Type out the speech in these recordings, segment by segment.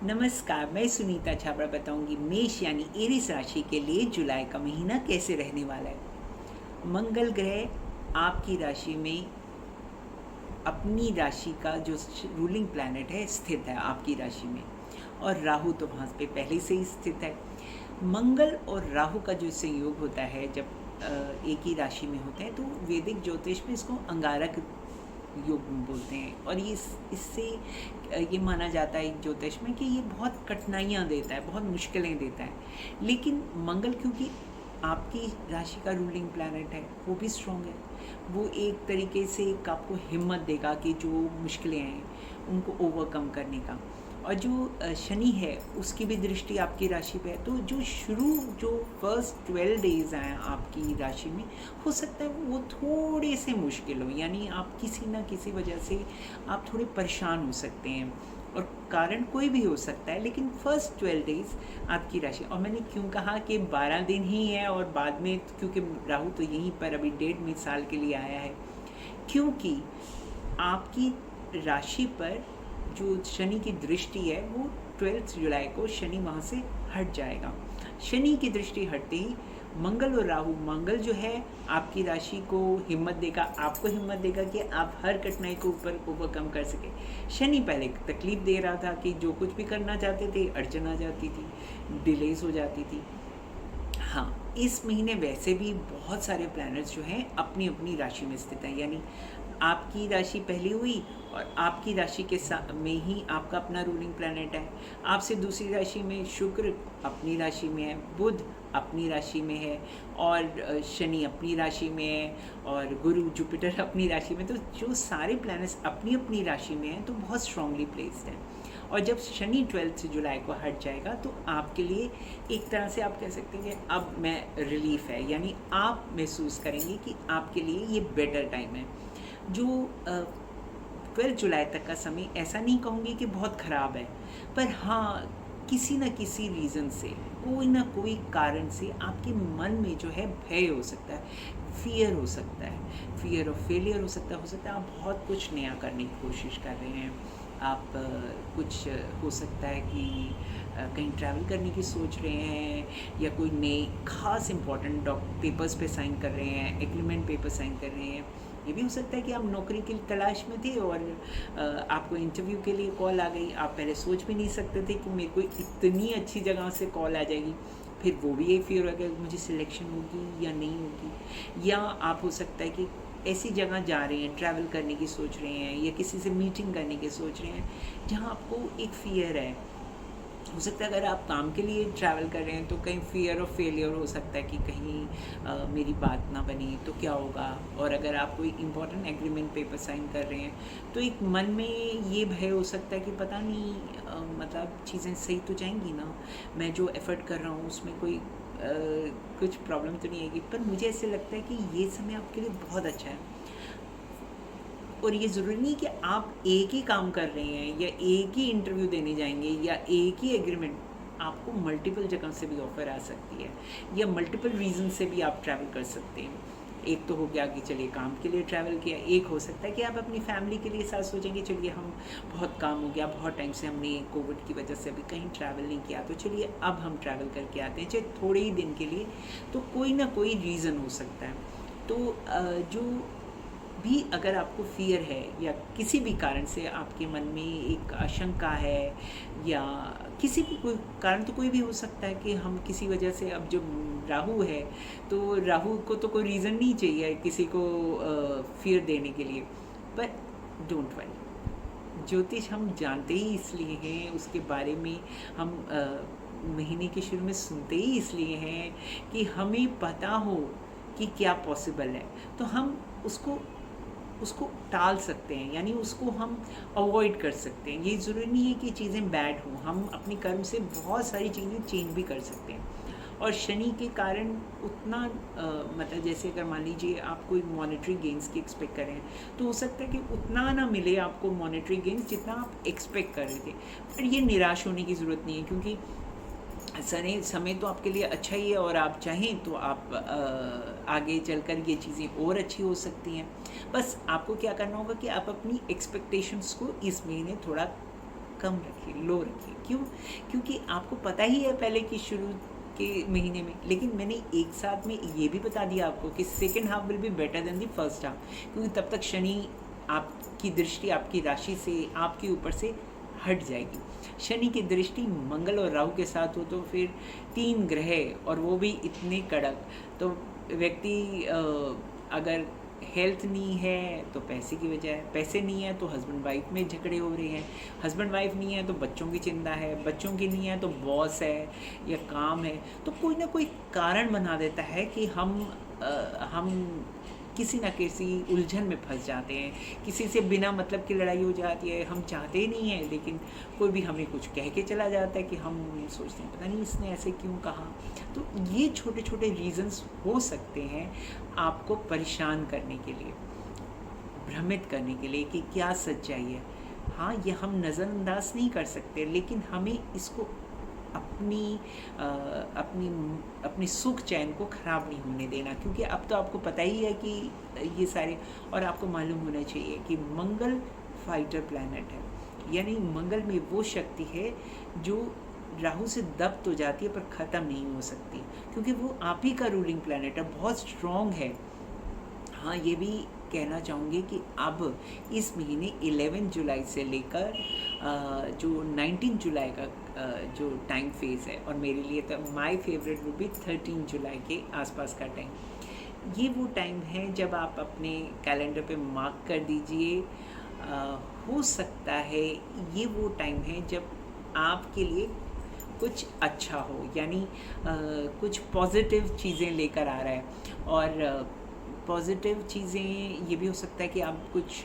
नमस्कार, मैं सुनीता छाबड़ा बताऊंगी मेष यानी एरिस राशि के लिए जुलाई का महीना कैसे रहने वाला है। मंगल ग्रह आपकी राशि में अपनी राशि का जो रूलिंग प्लैनेट है स्थित है आपकी राशि में, और राहु तो वहाँ पे पहले से ही स्थित है। मंगल और राहु का जो संयोग होता है जब एक ही राशि में होते हैं तो वैदिक ज्योतिष में इसको अंगारक योग बोलते हैं, और ये इससे ये माना जाता है ज्योतिष में कि ये बहुत कठिनाइयाँ देता है, बहुत मुश्किलें देता है। लेकिन मंगल क्योंकि आपकी राशि का रूलिंग प्लैनेट है, वो भी स्ट्रॉन्ग है। वो एक तरीके से एक आपको हिम्मत देगा कि जो मुश्किलें हैं उनको ओवरकम करने का। और जो शनि है उसकी भी दृष्टि आपकी राशि पे है, तो जो फर्स्ट 12 डेज हैं आपकी राशि में, हो सकता है वो थोड़े से मुश्किल हो, यानी आप किसी ना किसी वजह से आप थोड़े परेशान हो सकते हैं, और कारण कोई भी हो सकता है। लेकिन फर्स्ट 12 डेज आपकी राशि, और मैंने क्यों कहा कि 12 दिन ही है और बाद में, क्योंकि राहु तो यहीं पर अभी 1.5 साल के लिए आया है, क्योंकि आपकी राशि पर जो शनि की दृष्टि है वो 12 जुलाई को शनि वहाँ से हट जाएगा। शनि की दृष्टि हटते ही मंगल और राहु, मंगल जो है आपकी राशि को हिम्मत देगा, आपको हिम्मत देगा कि आप हर कठिनाई को ऊपर ओवरकम कर सके। शनि पहले तकलीफ दे रहा था कि जो कुछ भी करना चाहते थे अड़चन आ जाती थी, डिलेज हो जाती थी। हाँ, इस महीने वैसे भी बहुत सारे प्लैनेट्स जो हैं अपनी अपनी राशि में स्थित हैं, यानी आपकी राशि पहली हुई और आपकी राशि के में ही आपका अपना रूलिंग प्लैनेट है। आपसे दूसरी राशि में शुक्र अपनी राशि में है, बुध अपनी राशि में है, और शनि अपनी राशि में है, और गुरु जुपिटर अपनी राशि में। तो जो सारे प्लैनेट्स अपनी अपनी राशि में हैं तो बहुत स्ट्रांगली प्लेस्ड हैं। और जब शनि 12 जुलाई को हट जाएगा तो आपके लिए एक तरह से आप कह सकते हैं कि अब मैं रिलीफ है, यानी आप महसूस करेंगे कि आपके लिए ये बेटर टाइम है। जो 12 जुलाई तक का समय ऐसा नहीं कहूँगी कि बहुत ख़राब है, पर हाँ किसी न किसी रीज़न से, कोई ना कोई कारण से आपके मन में जो है भय हो सकता है, फियर हो सकता है, फियर ऑफ फेलियर हो सकता है आप बहुत कुछ नया करने की कोशिश कर रहे हैं। आप कुछ हो सकता है कि कहीं ट्रैवल करने की सोच रहे हैं, या कोई नए खास इम्पोर्टेंट पेपर्स पे साइन कर रहे हैं, एग्रीमेंट पेपर साइन कर रहे हैं। ये भी हो सकता है कि आप नौकरी की तलाश में थे और आपको इंटरव्यू के लिए कॉल आ गई। आप पहले सोच भी नहीं सकते थे कि मेरे को इतनी अच्छी जगह से कॉल आ जाएगी। फिर वो भी एक फिर हो गया कि मुझे सिलेक्शन होगी या नहीं होगी। या आप हो सकता है कि ऐसी जगह जा रहे हैं, ट्रैवल करने की सोच रहे हैं, या किसी से मीटिंग करने की सोच रहे हैं जहाँ आपको एक फ़ियर है। हो सकता है अगर आप काम के लिए ट्रैवल कर रहे हैं तो कहीं फियर ऑफ फेलियर हो सकता है कि कहीं मेरी बात ना बनी तो क्या होगा। और अगर आप कोई इम्पोर्टेंट एग्रीमेंट पेपर साइन कर रहे हैं तो एक मन में ये भय हो सकता है कि पता नहीं मतलब चीज़ें सही तो जाएंगी ना, मैं जो एफ़र्ट कर रहा हूँ उसमें कोई कुछ प्रॉब्लम तो नहीं आएगी। पर मुझे ऐसे लगता है कि ये समय आपके लिए बहुत अच्छा है, और ये ज़रूरी नहीं कि आप एक ही काम कर रहे हैं या एक ही इंटरव्यू देने जाएंगे या एक ही एग्रीमेंट। आपको मल्टीपल जगह से भी ऑफ़र आ सकती है, या मल्टीपल रीज़न से भी आप ट्रैवल कर सकते हैं। एक तो हो गया कि चलिए काम के लिए ट्रैवल किया, एक हो सकता है कि आप अपनी फैमिली के लिए साथ सोचेंगे चलिए हम बहुत काम हो गया, बहुत टाइम से हमने कोविड की वजह से अभी कहीं ट्रैवल नहीं किया, तो चलिए अब हम ट्रैवल करके आते हैं, चाहे थोड़े ही दिन के लिए। तो कोई ना कोई रीज़न हो सकता है। तो जो भी अगर आपको फ़ियर है या किसी भी कारण से आपके मन में एक आशंका है, या किसी भी कोई कारण तो कोई भी हो सकता है कि हम किसी वजह से, अब जो राहु है तो राहु को तो कोई रीज़न नहीं चाहिए किसी को फ़ियर देने के लिए। पर डोंट वरी, ज्योतिष हम जानते ही इसलिए हैं, उसके बारे में हम महीने के शुरू में सुनते ही इसलिए हैं कि हमें पता हो कि क्या पॉसिबल है, तो हम उसको उसको टाल सकते हैं, यानी उसको हम अवॉइड कर सकते हैं। ये ज़रूरी नहीं है कि चीज़ें बैड हों, हम अपने कर्म से बहुत सारी चीज़ें चेंज भी कर सकते हैं। और शनि के कारण उतना मतलब जैसे अगर मान लीजिए आप कोई मॉनेटरी गेन्स की एक्सपेक्ट कर रहे हैं तो हो सकता है कि उतना ना मिले आपको मॉनेटरी गेन्स जितना आप एक्सपेक्ट कर रहे थे। पर ये निराश होने की ज़रूरत नहीं है, क्योंकि समय तो आपके लिए अच्छा ही है, और आप चाहें तो आप आगे चलकर ये चीज़ें और अच्छी हो सकती हैं। बस आपको क्या करना होगा कि आप अपनी एक्सपेक्टेशंस को इस महीने थोड़ा कम रखिए, लो रखिए। क्यों? क्योंकि आपको पता ही है पहले कि शुरू के महीने में, लेकिन मैंने एक साथ में ये भी बता दिया आपको कि second half will be better than the first half, क्योंकि तब तक शनि आपकी दृष्टि आपकी राशि से आपके ऊपर से हट जाएगी। शनि की दृष्टि मंगल और राहु के साथ हो तो फिर 3 ग्रह और वो भी इतने कड़क, तो व्यक्ति अगर हेल्थ नहीं है तो पैसे की वजह है, पैसे नहीं है तो हस्बैंड वाइफ में झगड़े हो रहे हैं, हस्बैंड वाइफ नहीं है तो बच्चों की चिंता है, बच्चों की नहीं है तो बॉस है या काम है, तो कोई ना कोई कारण बना देता है कि हम किसी न किसी उलझन में फंस जाते हैं, किसी से बिना मतलब की लड़ाई हो जाती है, हम चाहते ही नहीं हैं लेकिन कोई भी हमें कुछ कह के चला जाता है कि हम सोचते हैं पता नहीं इसने ऐसे क्यों कहा। तो ये छोटे छोटे रीज़न्स हो सकते हैं आपको परेशान करने के लिए, भ्रमित करने के लिए कि क्या सच्चाई है। हाँ, ये हम नज़रअंदाज नहीं कर सकते, लेकिन हमें इसको अपनी सुख चैन को ख़राब नहीं होने देना, क्योंकि अब तो आपको पता ही है कि ये सारे, और आपको मालूम होना चाहिए कि मंगल फाइटर प्लैनेट है, यानी मंगल में वो शक्ति है जो राहु से दब्त हो जाती है पर ख़त्म नहीं हो सकती, क्योंकि वो आप ही का रूलिंग प्लैनेट है, बहुत स्ट्रॉन्ग है। हाँ, ये भी कहना चाहूँगी कि अब इस महीने 11 जुलाई से लेकर जो 19 जुलाई का जो टाइम फेज़ है, और मेरे लिए तो माय फेवरेट वो भी 13 जुलाई के आसपास का टाइम, ये वो टाइम है जब आप अपने कैलेंडर पे मार्क कर दीजिए। हो सकता है ये वो टाइम है जब आपके लिए कुछ अच्छा हो, यानी कुछ पॉजिटिव चीज़ें लेकर आ रहा है। और पॉजिटिव चीज़ें ये भी हो सकता है कि आप कुछ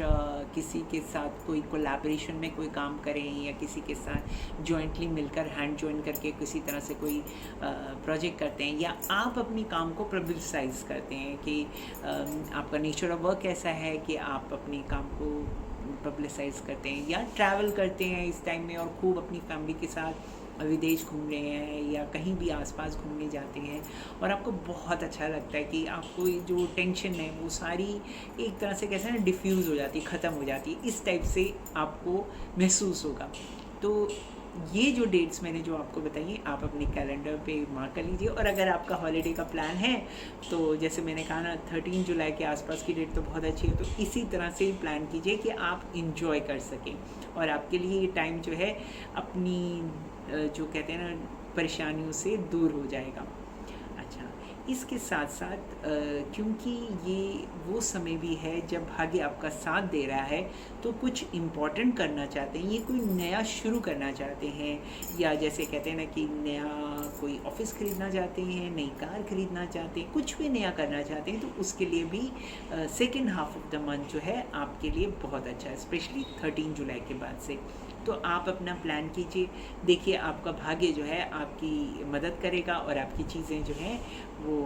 किसी के साथ कोई कोलैबोरेशन में कोई काम करें, या किसी के साथ जॉइंटली मिलकर हैंड जॉइन करके किसी तरह से कोई प्रोजेक्ट करते हैं, या आप अपनी काम को पब्लिसाइज करते हैं कि आपका नेचर ऑफ वर्क ऐसा है कि आप अपने काम को पब्लिसाइज करते हैं, या ट्रैवल करते हैं इस टाइम में और खूब अपनी फैमिली के साथ विदेश घूम रहे हैं या कहीं भी आसपास घूमने जाते हैं, और आपको बहुत अच्छा लगता है कि आपको जो टेंशन है वो सारी एक तरह से कैसे ना डिफ्यूज़ हो जाती है, ख़त्म हो जाती है, इस टाइप से आपको महसूस होगा। तो ये जो डेट्स मैंने जो आपको बताई हैं, आप अपने कैलेंडर पे मार्क कर लीजिए। और अगर आपका हॉलीडे का प्लान है तो जैसे मैंने कहा ना, 13 जुलाई के आसपास की डेट तो बहुत अच्छी है, तो इसी तरह से प्लान कीजिए कि आप इंजॉय कर सकें, और आपके लिए ये टाइम जो है अपनी जो कहते हैं ना परेशानियों से दूर हो जाएगा। अच्छा, इसके साथ साथ क्योंकि ये वो समय भी है जब भाग्य आपका साथ दे रहा है, तो कुछ इम्पोर्टेंट करना चाहते हैं, ये कोई नया शुरू करना चाहते हैं, या जैसे कहते हैं ना कि नया कोई ऑफिस ख़रीदना चाहते हैं, नई कार ख़रीदना चाहते हैं, कुछ भी नया करना चाहते हैं, तो उसके लिए भी second half of the month जो है आपके लिए बहुत अच्छा है, स्पेशली 13 जुलाई के बाद से। तो आप अपना प्लान कीजिए, देखिए आपका भाग्य जो है आपकी मदद करेगा, और आपकी चीज़ें जो हैं वो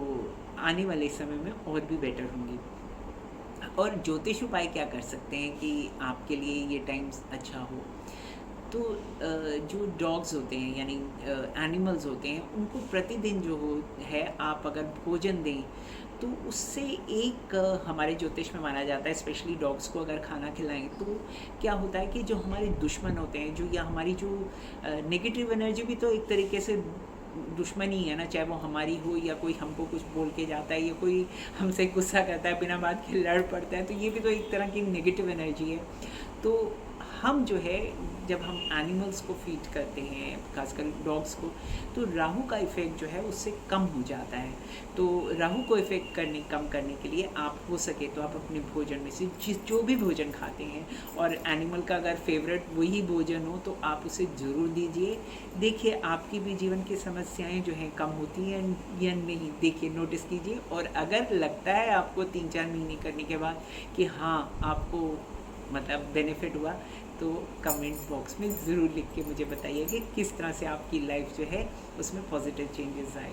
आने वाले समय में और भी बेटर होंगी। और ज्योतिष उपाय क्या कर सकते हैं कि आपके लिए ये टाइम अच्छा हो, तो जो डॉग्स होते हैं यानी एनिमल्स होते हैं, उनको प्रतिदिन जो है आप अगर भोजन दें तो उससे एक हमारे ज्योतिष में माना जाता है, स्पेशली डॉग्स को अगर खाना खिलाएं तो क्या होता है कि जो हमारे दुश्मन होते हैं, जो या हमारी जो नेगेटिव एनर्जी भी तो एक तरीके से दुश्मन ही है ना, चाहे वो हमारी हो या कोई हमको कुछ बोल के जाता है या कोई हमसे गुस्सा करता है, बिना बात के लड़ पड़ता है, तो ये भी तो एक तरह की नेगेटिव एनर्जी है। तो हम जो है जब हम एनिमल्स को फीड करते हैं, खासकर डॉग्स को, तो राहु का इफ़ेक्ट जो है उससे कम हो जाता है। तो राहु को इफ़ेक्ट कम करने के लिए आप हो सके तो आप अपने भोजन में से जो भी भोजन खाते हैं, और एनिमल का अगर फेवरेट वही भोजन हो तो आप उसे ज़रूर दीजिए। देखिए आपकी भी जीवन की समस्याएं जो हैं कम होती हैं या नहीं, देखिए नोटिस कीजिए। और अगर लगता है आपको 3-4 महीने करने के बाद कि हाँ आपको मतलब बेनिफिट हुआ, तो कमेंट बॉक्स में ज़रूर लिख के मुझे बताइए कि किस तरह से आपकी लाइफ जो है उसमें पॉजिटिव चेंजेस आए।